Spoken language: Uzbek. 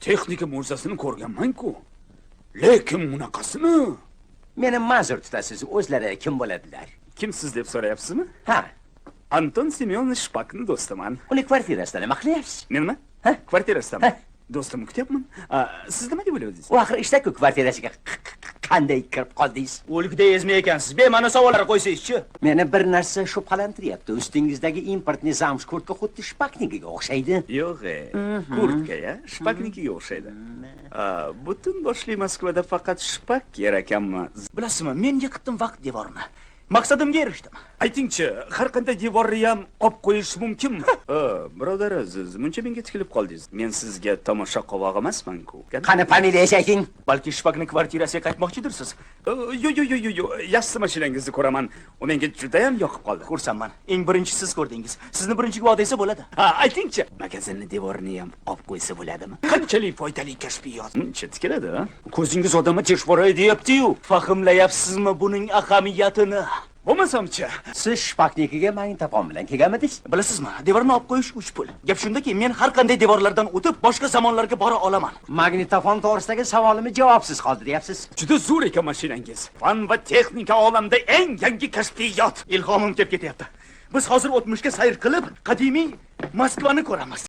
texnika mo'jizasini ko'rganman-ku. Lekin bunaqasini Meni ma'zur tutasiz, o'zlari kim bo'ladilar? kim siz deb so'rayapsizmi? Ha, Anton Semyonovich Shpakning do'stiman. uni kvartirasida nima qilyapsiz? Nima? Ha? Kvartirasidaman. Ha. Do'stimni kutyapman. Siz nima deb o'yladingiz? U axir ishda-ku kvartirasiga qanday kirib qoldingiz? O'likda ezma ekansiz. Bema'ni savollar qo'ysangizchi. Meni bir narsa shubhalantiryapti. Ustingizdagi importni zamshkurtka xuddi Shpaknikiga o'xshaydi. Yo'q, kurtka-ya, Shpaknikiga o'xshaydi. Butun boshli Moskvada faqat Shpak kerak ekanmi? Bilasizmi, men yiqitdim vaqt devorini. Maqsadimga erishdim. Aytingchi, har qanday devorni ham olib qo'yish mumkinmi? Birodar aziz, muncha menga tikilib qoldingiz. Men sizga tomosha qovoq emasman-ku. Qani familiyangizni ayting. Balki Shpakning kvartirasiga qaytmoqchidirsiz. Yo'q, yaxshi mashinangizni ko'raman. U menga juda ham yoqib qoldi. Xursandman. Eng birinchi siz ko'rdingiz. Sizni birinchi guvoh desa bo'ladi. Aytingchi, magazinning devorini ham olib qo'ysa bo'ladimi? Qanchalik foydali kashfiyot. Muncha tikiladi, ha? Ko'zingiz odamga teshboray deyapti-yu. Fahmlayapsizmi buning ahamiyatini? Bo'lmasamchi, Siz Shpaknikiga magnitofon bilan kelganmidingiz? Bilasizmi, devorni olib qo'yish 3 pul. Gap shundaki, men har qanday devorlardan o'tib boshqa zamonlarga bora olaman. Magnitofon to'g'risidagi savolimni javobsiz qoldiryapsiz. juda zo'r ekan mashinangiz. Fan va texnika olamida eng yangi kashfiyot. Ilhomim kelib ketyapti. Biz hozir o'tmishga sayr qilib, qadimiy Moskvani ko'ramiz.